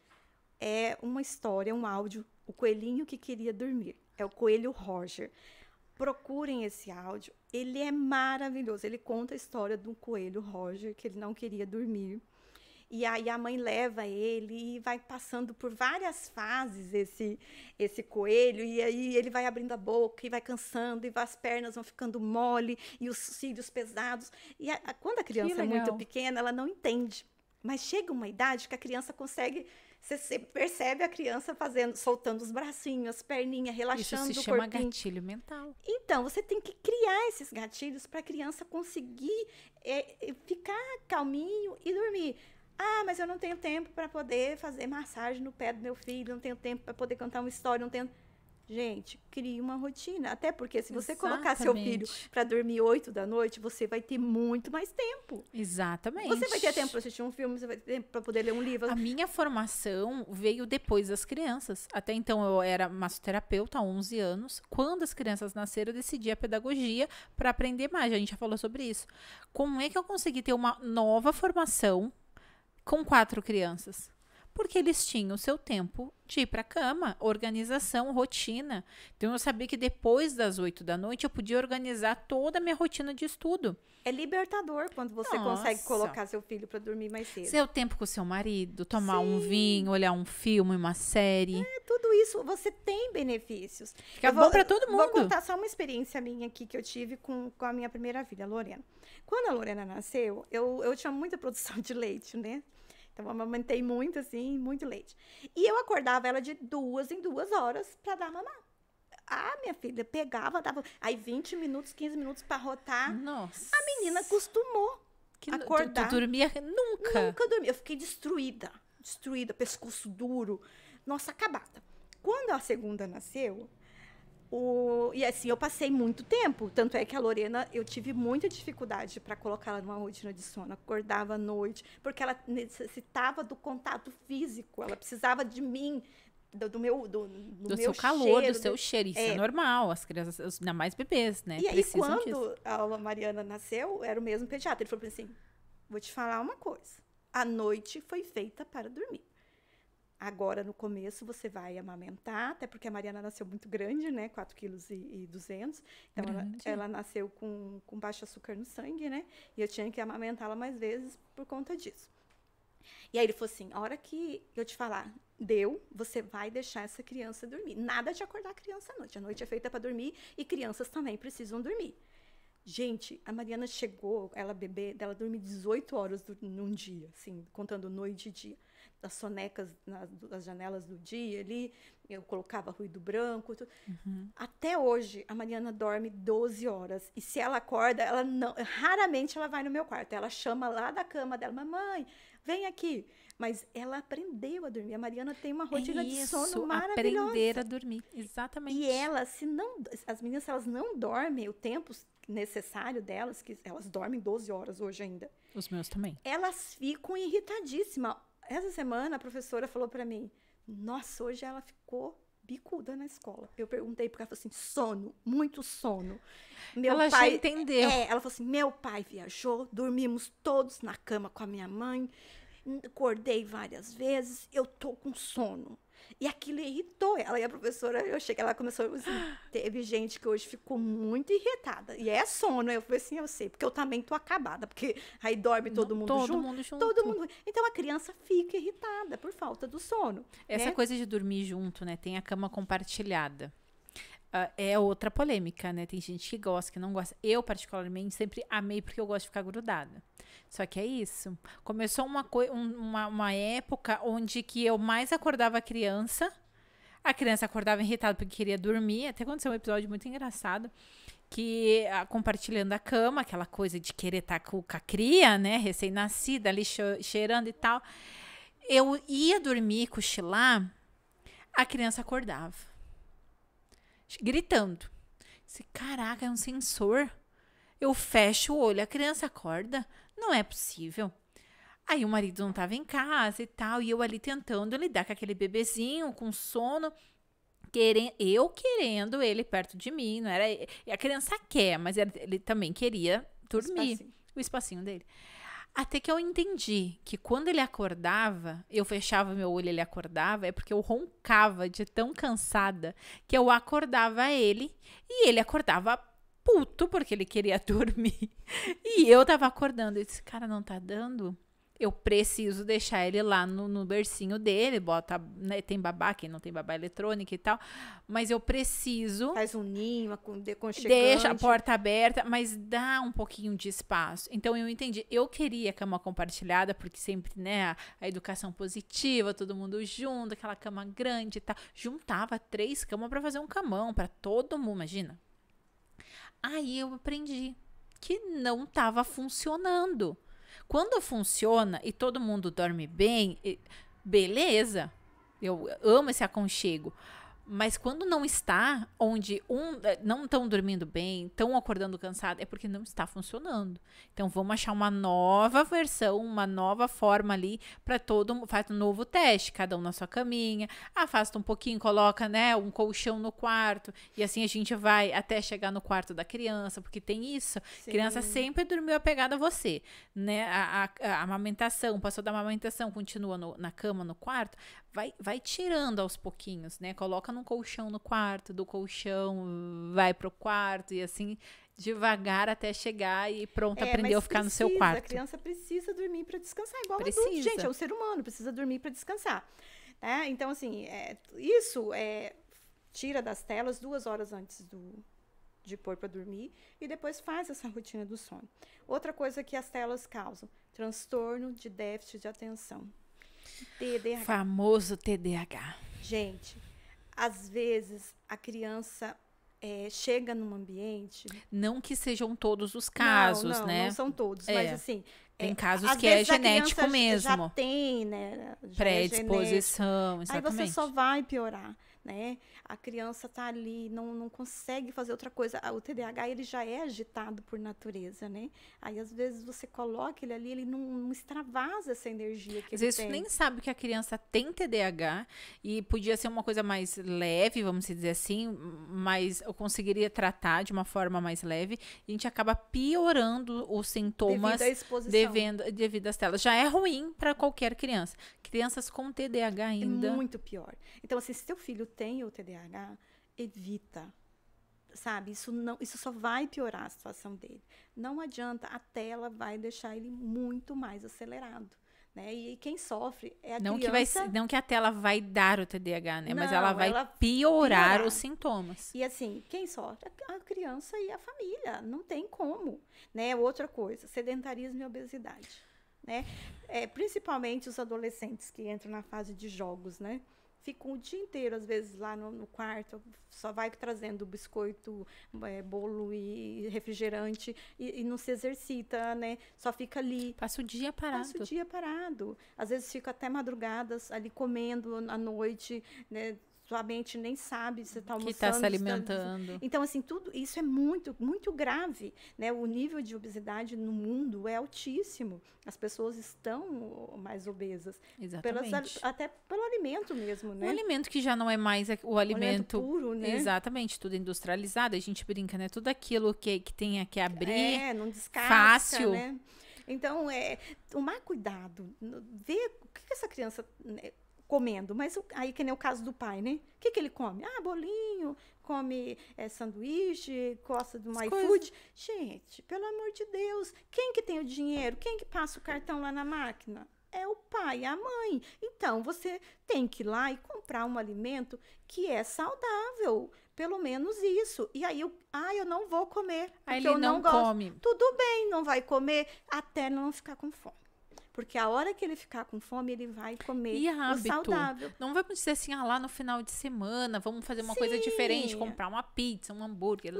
É uma história, um áudio. O coelhinho que queria dormir. É o coelho Roger. Procurem esse áudio. Ele é maravilhoso. Ele conta a história do coelho Roger, que ele não queria dormir. E aí a mãe leva ele e vai passando por várias fases esse coelho, e aí ele vai abrindo a boca e vai cansando, e as pernas vão ficando mole, e os cílios pesados. E quando a criança é muito pequena, ela não entende. Mas chega uma idade que a criança consegue... Você percebe a criança soltando os bracinhos, as perninhas, relaxando o corpinho. Isso se chama gatilho mental. Então, você tem que criar esses gatilhos para a criança conseguir ficar calminho e dormir. Ah, mas eu não tenho tempo para poder fazer massagem no pé do meu filho, não tenho tempo para poder contar uma história, não tenho... Gente, crie uma rotina. Até porque se você colocar seu filho para dormir 8 da noite, você vai ter muito mais tempo. Exatamente. Você vai ter tempo para assistir um filme, você vai ter tempo para poder ler um livro. A minha formação veio depois das crianças. Até então eu era massoterapeuta há 11 anos. Quando as crianças nasceram, eu decidi a pedagogia para aprender mais. A gente já falou sobre isso. Como é que eu consegui ter uma nova formação com 4 crianças? Porque eles tinham o seu tempo de ir para a cama, organização, rotina. Então, eu sabia que depois das 8 da noite, eu podia organizar toda a minha rotina de estudo. É libertador quando você consegue colocar seu filho para dormir mais cedo. Seu tempo com o seu marido, tomar um vinho, olhar um filme, uma série. Tudo isso, você tem benefícios. Fica bom para todo mundo. Vou contar só uma experiência minha aqui que eu tive com a minha primeira filha, a Lorena. Quando a Lorena nasceu, eu tinha muita produção de leite, né? Então, eu amamentei muito, assim, muito leite. E eu acordava ela de 2 em 2 horas para dar mamar. Ah, minha filha pegava, dava... Aí, 20 minutos, 15 minutos para rotar. Nossa. A menina acostumou a acordar. Tu dormia nunca? Nunca dormia. Eu fiquei destruída, pescoço duro. Nossa, acabada. Quando a segunda nasceu... E assim, eu passei muito tempo, tanto é que a Lorena, eu tive muita dificuldade para colocar ela numa rotina de sono, acordava à noite, porque ela necessitava do contato físico, ela precisava de mim, do meu seu calor, do seu cheiro, isso é normal, as crianças, ainda mais bebês, né? E aí, quando a Mariana nasceu, era o mesmo pediatra, ele falou assim, vou te falar uma coisa, a noite foi feita para dormir. Agora, no começo, você vai amamentar, até porque a Mariana nasceu muito grande, né? 4,2 kg. Então, ela nasceu com baixo açúcar no sangue, né? E eu tinha que amamentá-la mais vezes por conta disso. E aí, ele falou assim, a hora que eu te falar, você vai deixar essa criança dormir. Nada de acordar a criança à noite. A noite é feita para dormir e crianças também precisam dormir. Gente, a Mariana chegou, ela dorme 18 horas num dia, assim, contando noite e dia. Das sonecas das janelas do dia ali, eu colocava ruído branco. Até hoje, a Mariana dorme 12 horas. E se ela acorda, raramente ela vai no meu quarto. Ela chama lá da cama dela, mamãe, vem aqui. Mas ela aprendeu a dormir. A Mariana tem uma rotina de sono maravilhosa. Aprender a dormir, exatamente. E as meninas, se elas não dormem o tempo necessário delas, que elas dormem 12 horas hoje ainda. Os meus também. Elas ficam irritadíssimas. Essa semana, a professora falou para mim, nossa, hoje ela ficou bicuda na escola. Eu perguntei, porque ela falou assim, sono, muito sono. Ela já entendeu. Ela falou assim, meu pai viajou, dormimos todos na cama com a minha mãe, acordei várias vezes, eu tô com sono. E aquilo irritou ela. E a professora, ela começou assim, teve gente que hoje ficou muito irritada. E é sono. Eu falei assim, eu sei, porque eu também tô acabada. Porque aí dorme todo mundo junto. Todo mundo. Então a criança fica irritada por falta do sono. Essa coisa de dormir junto, né? Tem a cama compartilhada. É outra polêmica, né? Tem gente que gosta, que não gosta. Eu, particularmente, sempre amei porque eu gosto de ficar grudada. Só que é isso. Começou uma época onde que eu mais acordava a criança acordava irritada porque queria dormir. Até aconteceu um episódio muito engraçado, que compartilhando a cama, aquela coisa de querer estar com a cria, né? Recém-nascida, ali cheirando e tal. Eu ia dormir, cochilar, a criança acordava, gritando. Caraca, é um sensor. Eu fecho o olho, a criança acorda? Não é possível. Aí o marido não estava em casa e tal, e eu ali tentando lidar com aquele bebezinho, com sono, eu querendo ele perto de mim, não era? A criança quer, mas ele também queria dormir, o espacinho dele. Até que eu entendi que quando ele acordava, eu fechava meu olho e ele acordava, é porque eu roncava de tão cansada que eu acordava ele e ele acordava puto porque ele queria dormir. E eu tava acordando. Eu disse, cara, não tá dando? Eu preciso deixar ele lá no bercinho dele, bota, né, tem babá, quem não tem babá eletrônica e tal, mas eu preciso... Faz um ninho, aconchegante. Deixa a porta aberta, mas dá um pouquinho de espaço. Então, eu entendi. Eu queria cama compartilhada, porque sempre, né, a educação positiva, todo mundo junto, aquela cama grande e tal. Juntava 3 camas para fazer um camão para todo mundo, imagina. Aí eu aprendi que não estava funcionando. Quando funciona e todo mundo dorme bem, beleza, eu amo esse aconchego. Mas quando não está, onde não estão dormindo bem, estão acordando cansado, é porque não está funcionando. Então, vamos achar uma nova versão, uma nova forma ali para faz um novo teste, cada um na sua caminha, afasta um pouquinho, coloca, né, um colchão no quarto, e assim a gente vai até chegar no quarto da criança, porque tem isso. Sim. Criança sempre dormiu apegada a você, né? A amamentação, passou da amamentação, continua na cama, no quarto, vai tirando aos pouquinhos, né? Coloca num colchão no quarto, do colchão vai pro quarto e assim devagar até chegar e pronto, aprendeu a ficar no seu quarto. A criança precisa dormir para descansar, igual adulto, gente, é o ser humano, precisa dormir para descansar. Né? Então, assim, isso tira das telas 2 horas antes de pôr para dormir e depois faz essa rotina do sono. Outra coisa que as telas causam, transtorno de déficit de atenção. TDAH. Famoso TDAH. Gente, às vezes a criança chega num ambiente... Não que sejam todos os casos, né? Não são todos, mas assim... Tem casos que é genético mesmo. Já tem, né? Predisposição, exatamente. Aí você só vai piorar, né? A criança tá ali, não consegue fazer outra coisa. O TDAH, ele já é agitado por natureza, né? Aí, às vezes, você coloca ele ali, ele não extravasa essa energia que às ele vezes, tem. tu nem sabe que a criança tem TDAH e podia ser uma coisa mais leve, vamos dizer assim, mas eu conseguiria tratar de uma forma mais leve e a gente acaba piorando os sintomas devido à exposição. Devido às telas. Já é ruim para qualquer criança. Crianças com TDAH ainda... É muito pior. Então, assim, se teu filho tem o TDAH, evita, sabe? Isso só vai piorar a situação dele. Não adianta, a tela vai deixar ele muito mais acelerado. Né? E quem sofre é a criança... Não que a tela vai dar o TDAH, né? Mas ela vai piorar piorar os sintomas. E assim, quem sofre? A criança e a família. Não tem como. Né? Outra coisa, sedentarismo e obesidade. Né? Principalmente os adolescentes que entram na fase de jogos, né? Ficam o dia inteiro, às vezes, lá no quarto, só vai trazendo biscoito, bolo e refrigerante e não se exercita, né? Só fica ali. Passa o dia parado. Às vezes fica até madrugadas ali comendo à noite, né? Sua mente nem sabe se está almoçando. Que está se alimentando. Então, assim, tudo isso é muito, muito grave. Né? O nível de obesidade no mundo é altíssimo. As pessoas estão mais obesas. Exatamente. Até pelo alimento mesmo, né? O alimento que já não é mais o alimento puro, né? Exatamente, tudo industrializado. A gente brinca, né? Tudo aquilo que tem que abrir não descasca, fácil. Né? Então, tomar cuidado. Ver o que essa criança... comendo, mas aí que nem o caso do pai, né? O que ele come? Bolinho, come sanduíche, gosta do iFood. Gente, pelo amor de Deus, quem que tem o dinheiro? Quem que passa o cartão lá na máquina? É o pai, a mãe. Então, você tem que ir lá e comprar um alimento que é saudável. Pelo menos isso. E aí, eu não vou comer, porque aí ele eu não gosto. Come. Tudo bem, não vai comer até não ficar com fome. Porque a hora que ele ficar com fome, ele vai comer o saudável. Não vamos dizer assim, lá no final de semana, vamos fazer uma coisa diferente, comprar uma pizza, um hambúrguer.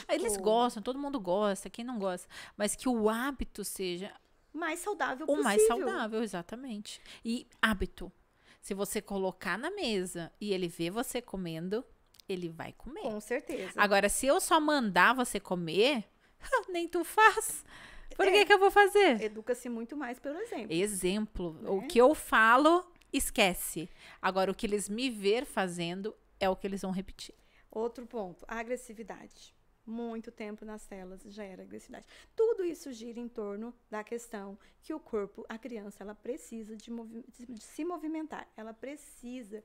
Eles gostam, todo mundo gosta, quem não gosta. Mas que o hábito seja mais saudável O possível. mais saudável, exatamente. E hábito. Se você colocar na mesa e ele vê você comendo, ele vai comer. Com certeza. Agora, se eu só mandar você comer, nem tu faz. Por que eu vou fazer? Educa-se muito mais pelo exemplo. Exemplo. Né? O que eu falo, esquece. Agora, o que eles me ver fazendo é o que eles vão repetir. Outro ponto, a agressividade. Muito tempo nas telas gera agressividade. Tudo isso gira em torno da questão que o corpo, a criança, ela precisa de se movimentar. Ela precisa...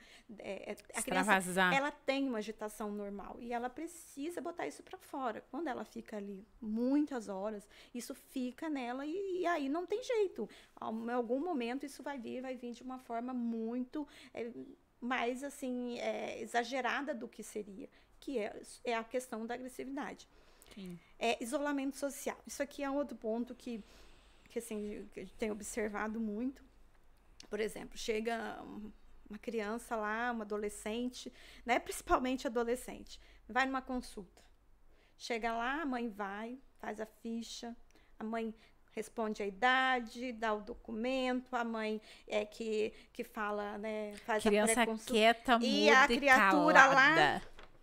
a criança, ela tem uma agitação normal e ela precisa botar isso para fora. Quando ela fica ali muitas horas, isso fica nela e aí não tem jeito. Em algum momento isso vai vir de uma forma muito... mais assim, exagerada do que seria, que é a questão da agressividade. Sim. Isolamento social. Isso aqui é outro ponto que assim, que a gente tem observado muito. Por exemplo, chega uma criança lá, uma adolescente, né, principalmente adolescente, vai numa consulta. Chega lá, a mãe vai, faz a ficha, a mãe responde a idade, dá o documento, a mãe que fala, né, faz criança a pré-consulta. Quieta, muda e a criatura calada. lá,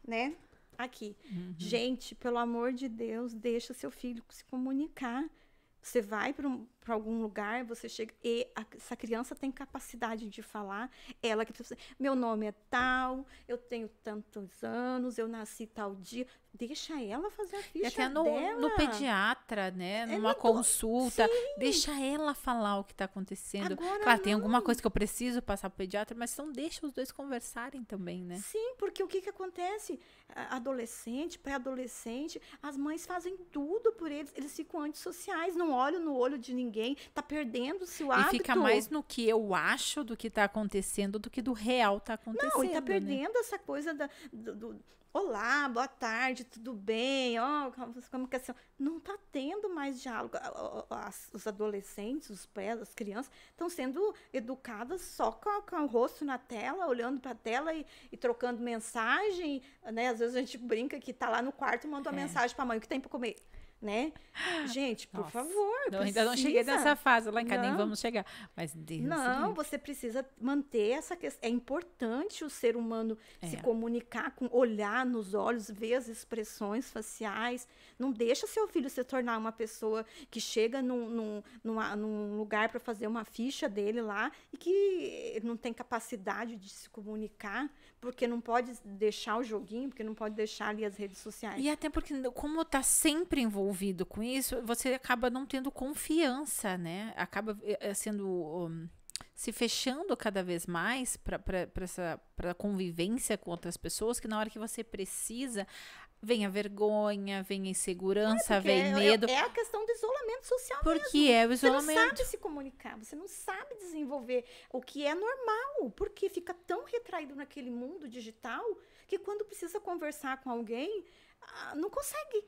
né, aqui. Gente, pelo amor de Deus, deixa seu filho se comunicar. Você vai para algum lugar, você chega e essa criança tem capacidade de falar, ela que meu nome é tal, eu tenho tantos anos, eu nasci tal dia, deixa ela fazer a ficha e até dela. no pediatra, né, numa consulta, sim. deixa ela falar o que está acontecendo. Agora claro, tem alguma coisa que eu preciso passar pro pediatra, mas então deixa os dois conversarem também, né? Sim, porque o que acontece? Adolescente, pré-adolescente, as mães fazem tudo por eles ficam antissociais, não olham no olho de ninguém, tá perdendo-se o hábito. E fica mais no que eu acho do que tá acontecendo do que do real tá acontecendo. Não, e tá perdendo essa coisa do olá, boa tarde, tudo bem? Como que é assim? Não tá tendo mais diálogo. Os adolescentes, as crianças, estão sendo educadas só com o rosto na tela, olhando para a tela e trocando mensagem, né? Às vezes a gente brinca que tá lá no quarto e manda uma mensagem para a mãe, o que tem para comer? Né? Gente, por favor. Ainda não cheguei nessa fase lá em casa, nem vamos chegar. Mas Deus não, você precisa manter essa questão. É importante o ser humano se comunicar, olhar nos olhos, ver as expressões faciais. Não deixa seu filho se tornar uma pessoa que chega num lugar para fazer uma ficha dele lá e que não tem capacidade de se comunicar, porque não pode deixar o joguinho, porque não pode deixar ali as redes sociais. E até porque, como tá sempre envolvido com isso, você acaba não tendo confiança, né? Acaba sendo se fechando cada vez mais para convivência com outras pessoas, que na hora que você precisa, vem a vergonha, vem a insegurança, vem medo. É a questão do isolamento social porque mesmo. É o isolamento. Você não sabe se comunicar, você não sabe desenvolver o que é normal, porque fica tão retraído naquele mundo digital que quando precisa conversar com alguém, não consegue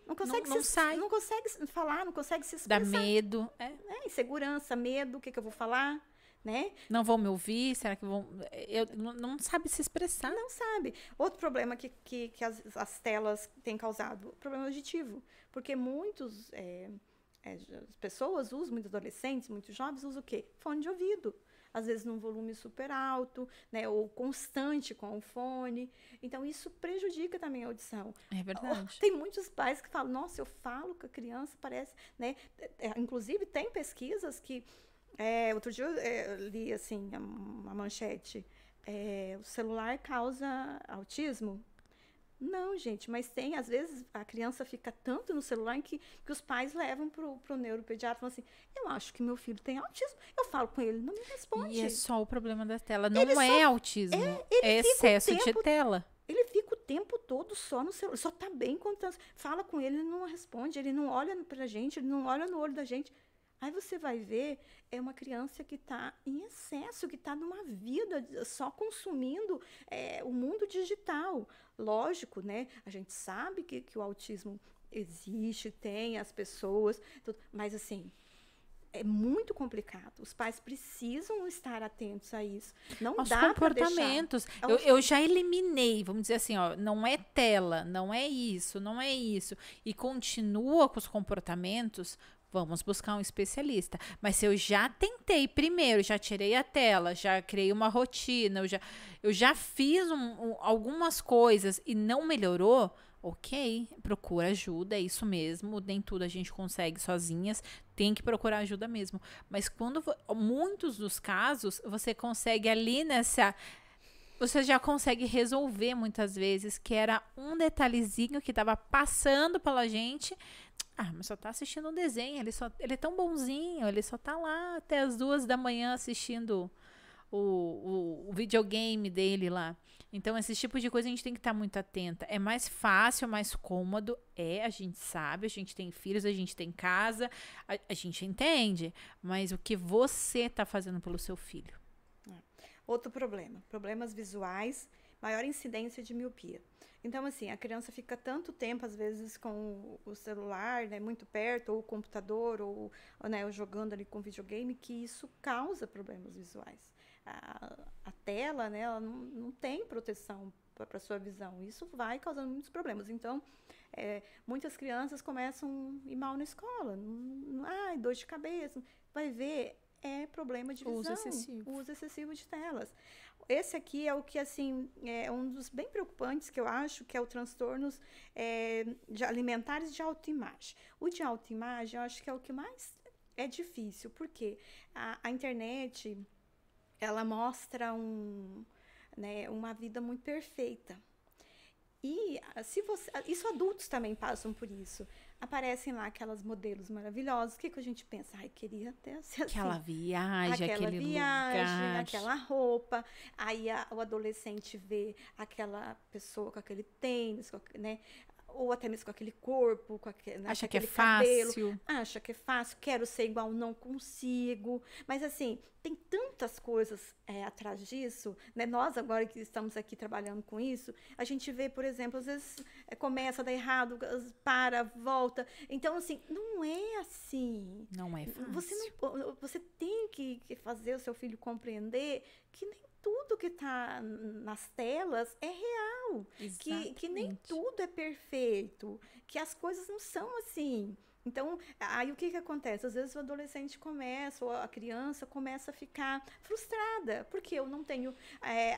falar, não consegue se expressar. Dá medo. Insegurança, medo, o que eu vou falar, né? Não vão me ouvir, será que vão... não sabe se expressar. Não sabe. Outro problema que as telas têm causado, problema auditivo, porque muitas pessoas usam, muitos adolescentes, muitos jovens usam o quê? Fone de ouvido. Às vezes num volume super alto, né, ou constante com o fone. Então, isso prejudica também a audição. É verdade. Tem muitos pais que falam, nossa, eu falo com a criança, parece, né? Inclusive, tem pesquisas que... outro dia eu li, assim, uma manchete. O celular causa autismo? Não, gente, mas tem, às vezes, a criança fica tanto no celular que os pais levam pro neuropediatra e falam assim, eu acho que meu filho tem autismo. Eu falo com ele, não me responde. E é só o problema da tela, não é autismo, é excesso de tela. Ele fica o tempo todo só no celular, só tá bem quando fala com ele, ele não responde, ele não olha pra gente, ele não olha no olho da gente. Aí você vai ver, é uma criança que está em excesso, que está numa vida só consumindo o mundo digital. Lógico, né? A gente sabe que o autismo existe, tem as pessoas, mas assim, é muito complicado. Os pais precisam estar atentos a isso. Não Os dá comportamentos. Pra deixar. Eu já eliminei, vamos dizer assim, ó, não é tela, não é isso, não é isso. E continua com os comportamentos. vamos buscar um especialista. Mas se eu já tentei primeiro, já tirei a tela, já criei uma rotina, eu já fiz algumas coisas e não melhorou, ok, procura ajuda, é isso mesmo, nem tudo a gente consegue sozinhas, tem que procurar ajuda mesmo. Mas muitos dos casos, você consegue ali você já consegue resolver muitas vezes, que era um detalhezinho que estava passando pela gente. Ah, mas só tá assistindo um desenho, ele é tão bonzinho, ele só tá lá até as 2 da manhã assistindo o videogame dele lá. Então, esse tipo de coisa a gente tem que estar muito atenta. É mais fácil, mais cômodo. A gente sabe, a gente tem filhos, a gente tem casa, a gente entende. Mas o que você tá fazendo pelo seu filho? Outro problema, problemas visuais, maior incidência de miopia. Então, assim, a criança fica tanto tempo, às vezes, com o celular, né, muito perto, ou o computador, ou né, jogando ali com videogame, que isso causa problemas visuais. A tela, né, ela não tem proteção para a sua visão. Isso vai causando muitos problemas. Então, muitas crianças começam a ir mal na escola. Dor de cabeça. Vai ver, é problema de visão. Uso excessivo de telas. Esse aqui é o que, assim, é um dos bem preocupantes que eu acho, que é o transtornos de alimentares de autoimagem. O de autoimagem, eu acho que é o que mais é difícil, porque a internet, ela mostra uma vida muito perfeita. E isso adultos também passam por isso. Aparecem lá aquelas modelos maravilhosas. O que a gente pensa? Ai, queria até ser assim. Aquela viagem, aquele lugar. Aquela roupa. Aí o adolescente vê aquela pessoa com aquele tênis, né? Ou até mesmo com aquele corpo, acha que aquele é fácil. cabelo. Acha que é fácil, quero ser igual, não consigo. Mas, assim, tem tantas coisas atrás disso, né? Nós, agora que estamos aqui trabalhando com isso, a gente vê, por exemplo, às vezes começa a dar errado, para, volta. Então, assim, não é assim. Não é fácil. Você tem que fazer o seu filho compreender que nem tudo que está nas telas é real, que nem tudo é perfeito, que as coisas não são assim. Então, aí o que acontece? Às vezes o adolescente ou a criança começa a ficar frustrada, porque eu não tenho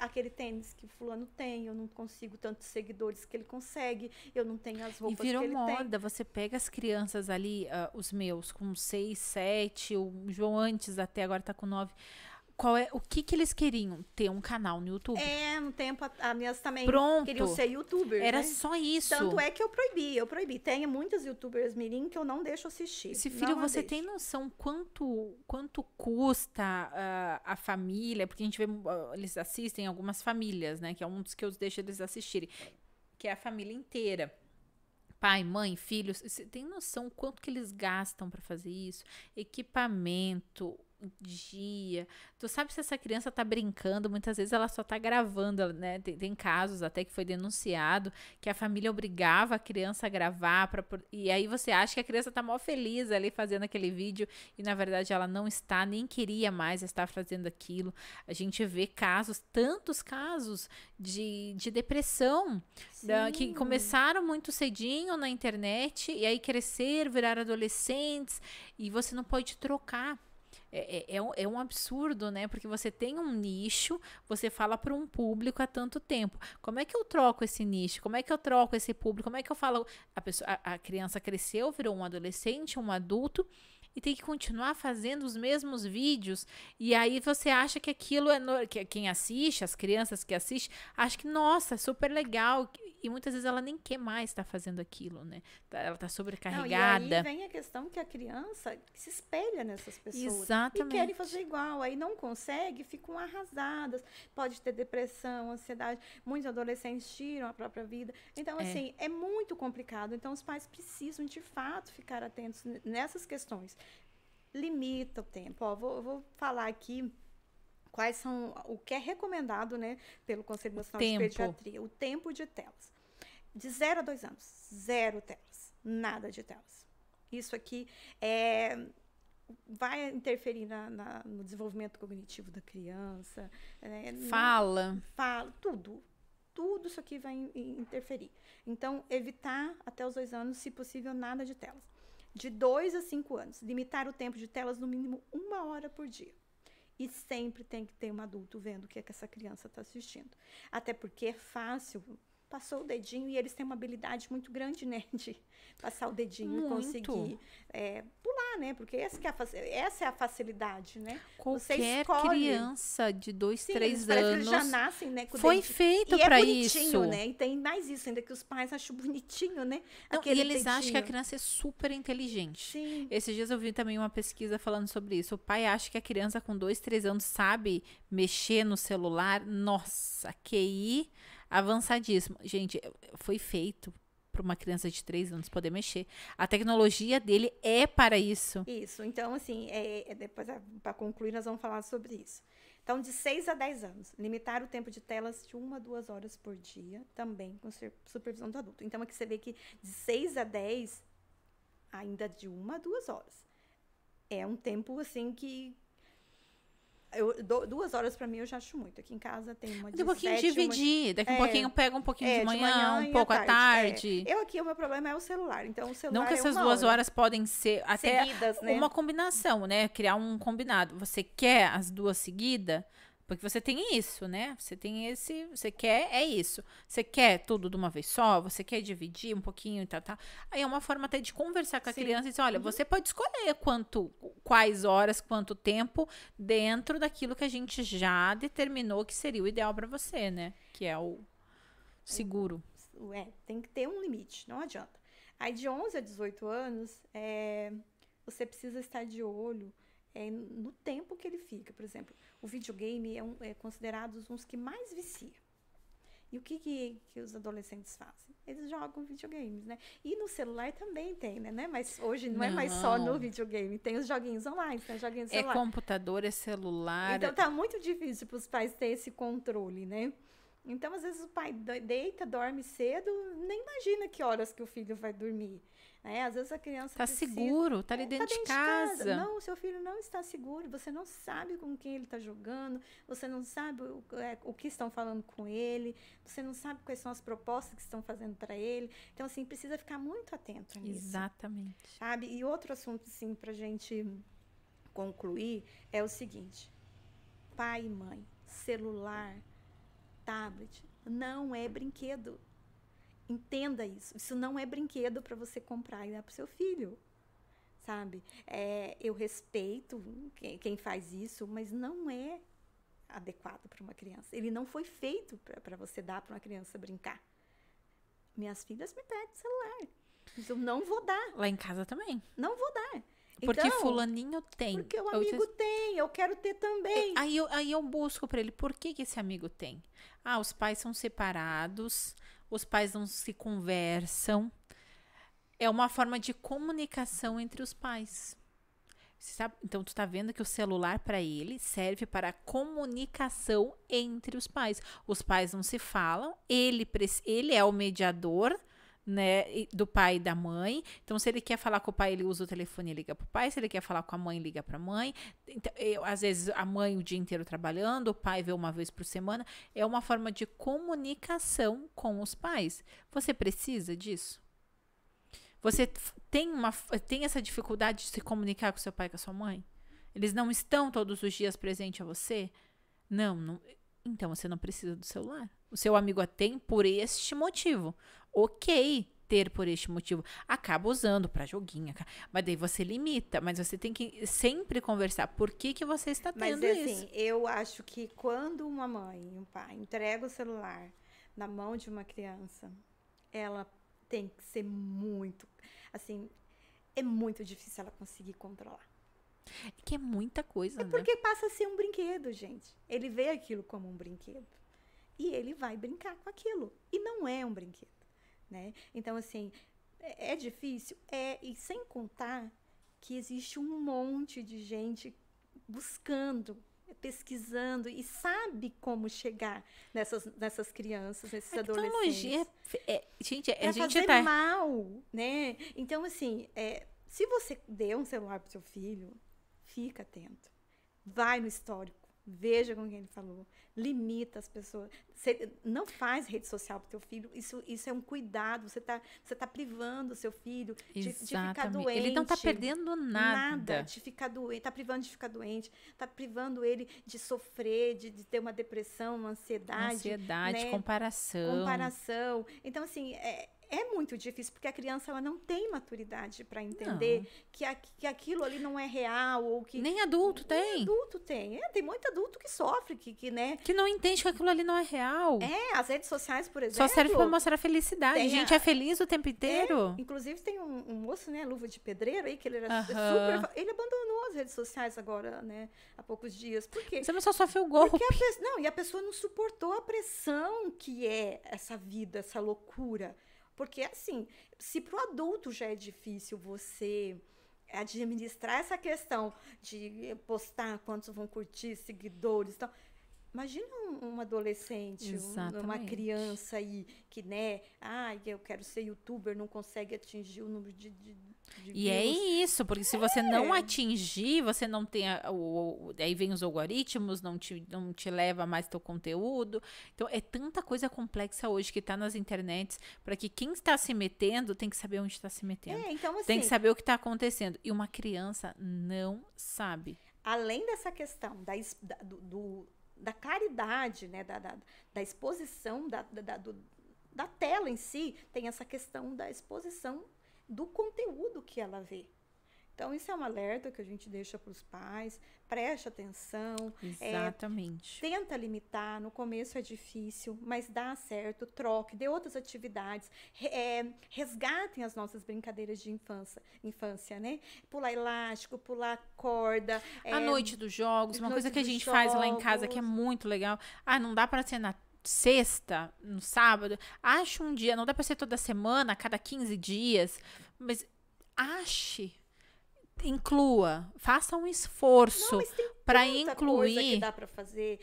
aquele tênis que fulano tem, eu não consigo tantos seguidores que ele consegue, eu não tenho as roupas que ele tem. E virou moda, você pega as crianças ali, os meus, com 6, 7, o João antes até, agora tá com 9. O que eles queriam? Ter um canal no YouTube. No tempo, as minhas também queriam ser youtubers, Era né? só isso. Tanto é que eu proibi. Tem muitas youtubers mirim que eu não deixo assistir. Você tem noção quanto custa a família? Porque a gente vê, eles assistem algumas famílias, né? Que é um dos que eu deixo eles assistirem. Que é a família inteira. Pai, mãe, filhos. Você tem noção quanto que eles gastam para fazer isso? Equipamento, dia. Tu sabe se essa criança tá brincando, muitas vezes ela só tá gravando, né? Tem casos até que foi denunciado que a família obrigava a criança a gravar e aí você acha que a criança tá mó feliz ali fazendo aquele vídeo e na verdade ela não está, nem queria mais estar fazendo aquilo. A gente vê tantos casos de depressão que começaram muito cedinho na internet e aí cresceram, viraram adolescentes e você não pode trocar. É um absurdo, né? Porque você tem um nicho, você fala para um público há tanto tempo. Como é que eu troco esse nicho? Como é que eu troco esse público? Como é que eu falo? A criança cresceu, virou um adolescente, um adulto, e tem que continuar fazendo os mesmos vídeos. E aí você acha que aquilo que quem assiste, as crianças que assistem, acha que, nossa, é super legal. E muitas vezes ela nem quer mais estar fazendo aquilo, né? Ela tá sobrecarregada. E aí vem a questão que a criança se espelha nessas pessoas. Exatamente. E querem fazer igual. Aí não consegue, ficam arrasadas. Pode ter depressão, ansiedade. Muitos adolescentes tiram a própria vida. Então, assim, é muito complicado. Então, os pais precisam, de fato, ficar atentos nessas questões. Limita o tempo. Vou falar aqui quais são o que é recomendado, né, pelo Conselho Nacional de Pediatria. O tempo de telas. De 0 a 2 anos. 0 telas. Nada de telas. Isso aqui vai interferir no desenvolvimento cognitivo da criança. Fala, tudo. Tudo isso aqui vai interferir. Então, evitar até os 2 anos, se possível, nada de telas. de 2 a 5 anos. Limitar o tempo de telas no mínimo 1 hora por dia. E sempre tem que ter um adulto vendo o que essa criança está assistindo. Até porque é fácil, passou o dedinho e eles têm uma habilidade muito grande, né? De passar o dedinho e conseguir pular, né? Porque essa é a facilidade, né? Qualquer criança de 2, 3 anos. Eles já nascem, né? Com foi feito para isso. Né? E tem mais isso ainda que os pais acham bonitinho, né? Não, e eles acham que a criança é super inteligente. Sim. Esses dias eu vi também uma pesquisa falando sobre isso. O pai acha que a criança com 2, 3 anos sabe mexer no celular. Nossa, QI avançadíssimo. Gente, foi feito para uma criança de 3 anos poder mexer. A tecnologia dele é para isso. Isso. Então, assim, depois, para concluir, nós vamos falar sobre isso. Então, de 6 a 10 anos, limitar o tempo de telas de 1 a 2 horas por dia, também com supervisão do adulto. Então, aqui você vê que de 6 a 10, ainda de 1 a 2 horas. É um tempo, assim, que... 2 horas para mim eu já acho muito. Aqui em casa tem uma de 7. Um pouquinho dividir. Daqui um pouquinho pega um pouquinho de manhã, um pouco à tarde. O meu problema é o celular. Então, o celular não que essas 2 horas podem ser até seguidas, né? Uma combinação, né? Criar um combinado. Você quer as 2 seguidas? Porque você tem isso, né? Você tem você quer, é isso. Você quer tudo de uma vez só, você quer dividir um pouquinho e tal. Aí é uma forma até de conversar com a criança e dizer, olha, você pode escolher quais horas, quanto tempo dentro daquilo que a gente já determinou que seria o ideal para você, né? Que é o seguro. Tem que ter um limite, não adianta. Aí de 11 a 18 anos, você precisa estar de olho no tempo que ele fica. Por exemplo, o videogame é considerado um dos que mais vicia. E o que os adolescentes fazem? Eles jogam videogames, né? E no celular também tem, né? Mas hoje não é mais só no videogame. Tem os joguinhos online, tem os joguinhos celular. É computador, é celular. Então, tá muito difícil para os pais terem esse controle, né? Então, às vezes, o pai deita, dorme cedo, nem imagina que horas que o filho vai dormir. Às vezes a criança seguro, tá ali dentro de casa. Não, o seu filho não está seguro, você não sabe com quem ele está jogando, você não sabe o que estão falando com ele, você não sabe quais são as propostas que estão fazendo para ele. Então, assim, precisa ficar muito atento nisso. Exatamente. Sabe? E outro assunto, assim, para a gente concluir é o seguinte: pai e mãe, celular, tablet, não é brinquedo. Entenda isso. Isso não é brinquedo para você comprar e dar para o seu filho, sabe? Eu respeito quem faz isso, mas não é adequado para uma criança. Ele não foi feito para você dar para uma criança brincar. Minhas filhas me pedem celular. Mas eu não vou dar. Lá em casa também. Não vou dar. Porque fulaninho tem. Porque o amigo tem, eu quero ter também. Aí eu busco para ele, por que esse amigo tem? Os pais são separados, os pais não se conversam. É uma forma de comunicação entre os pais. Você sabe? Então, tu tá vendo que o celular, para ele, serve para a comunicação entre os pais. Os pais não se falam, ele é o mediador, né, do pai e da mãe. Então, se ele quer falar com o pai, ele usa o telefone e liga pro pai. Se ele quer falar com a mãe, liga pra mãe. Então, às vezes, a mãe o dia inteiro trabalhando, o pai vê uma vez por semana. É uma forma de comunicação com os pais. Você precisa disso? Você tem essa dificuldade de se comunicar com seu pai e com a sua mãe? Eles não estão todos os dias presentes a você? Não. Então, você não precisa do celular. O seu amigo a tem por este motivo. Ok ter por este motivo. Acaba usando para joguinho. Mas daí você limita. Mas você tem que sempre conversar. Por que você está tendo isso? Assim, eu acho que quando uma mãe e um pai entregam o celular na mão de uma criança, ela tem que ser muito... Assim, é muito difícil ela conseguir controlar. É que é muita coisa, né? Porque passa a ser um brinquedo, gente. Ele vê aquilo como um brinquedo. E ele vai brincar com aquilo. E não é um brinquedo, né? Então, assim, é difícil? E sem contar que existe um monte de gente buscando, pesquisando e sabe como chegar nessas crianças, nesses adolescentes. Gente, a gente fazer mal, né? Então, assim, se você der um celular pro seu filho, fica atento. Vai no histórico veja com quem ele falou, limita as pessoas. Você não faz rede social para o teu filho, isso é um cuidado, você tá privando o seu filho de ficar doente. Ele não está perdendo nada. De ficar doente, tá privando de ficar doente, tá privando ele de sofrer, de ter uma depressão, uma ansiedade. Né? Comparação. Então, assim, é muito difícil, porque a criança ela não tem maturidade para entender que aquilo ali não é real. Ou que nem adulto tem. Nem adulto tem. Tem muito adulto que sofre, né? Que não entende que aquilo ali não é real. As redes sociais, por exemplo. Só serve para mostrar felicidade. A gente é feliz o tempo inteiro. Inclusive, tem um moço, né, Luva de Pedreiro, aí, que ele era super... Ele abandonou as redes sociais agora, né, há poucos dias. Por quê? Você não só sofre o golpe. E a pessoa não suportou a pressão que é essa vida, essa loucura. Porque, assim, se para o adulto já é difícil você administrar essa questão de postar quantos vão curtir, seguidores e tal. Imagina um adolescente, uma criança aí que, né, eu quero ser youtuber, não consegue atingir o número de e é isso, porque se você não atingir, você não tem aí vem os algoritmos, não te leva mais teu conteúdo. Então é tanta coisa complexa hoje que tá nas internets, para que quem está se metendo tem que saber onde está se metendo. Então, assim, tem que saber o que está acontecendo. E uma criança não sabe. Além dessa questão da claridade, né, da exposição da tela em si, tem essa questão da exposição do conteúdo que ela vê. Então, isso é um alerta que a gente deixa para os pais, preste atenção. Exatamente. Tenta limitar, no começo é difícil, mas dá certo, troque, dê outras atividades, resgatem as nossas brincadeiras de infância, né? Pular elástico, pular corda. A noite dos jogos, uma coisa que a gente faz lá em casa que é muito legal. Não dá para ser na sexta, no sábado, ache um dia, não dá para ser toda semana, a cada 15 dias, mas inclua, faça um esforço para incluir. Coisa que dá para fazer,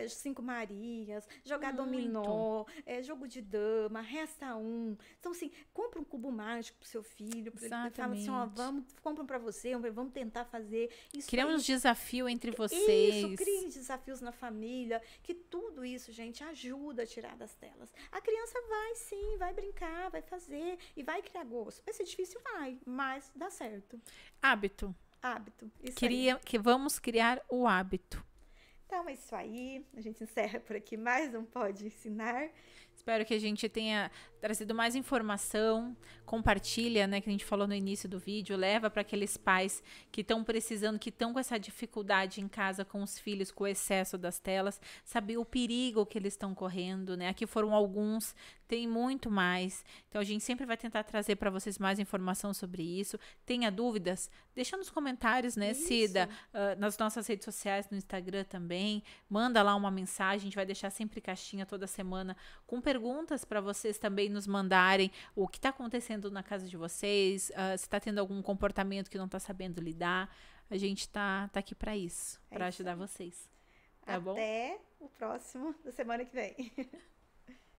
5 Marias, jogar dominó, jogo de dama, resta um. Então, assim, compra um cubo mágico pro seu filho, fala assim, compra para você, vamos tentar fazer isso. Criar uns desafios entre vocês. Isso, crie desafios na família, que tudo isso, gente, ajuda a tirar das telas. A criança vai brincar, vai fazer e vai criar gosto. Vai ser difícil, mas dá certo. Hábito. Isso que vamos criar o hábito. Então é isso aí. A gente encerra por aqui mais um Pode Ensinar. Espero que a gente tenha trazido mais informação. Compartilha, né, que a gente falou no início do vídeo. Leva para aqueles pais que estão precisando, que estão com essa dificuldade em casa com os filhos, com o excesso das telas. Saber o perigo que eles estão correndo, né? Aqui foram alguns, tem muito mais. Então a gente sempre vai tentar trazer para vocês mais informação sobre isso. Tenha dúvidas? Deixa nos comentários, né, Cida? Nas nossas redes sociais, no Instagram também. Manda lá uma mensagem. A gente vai deixar sempre caixinha toda semana com perguntas para vocês também nos mandarem o que está acontecendo na casa de vocês, se está tendo algum comportamento que não está sabendo lidar. A gente está aqui para isso, para ajudar vocês. Tá bom? Até o próximo da semana que vem.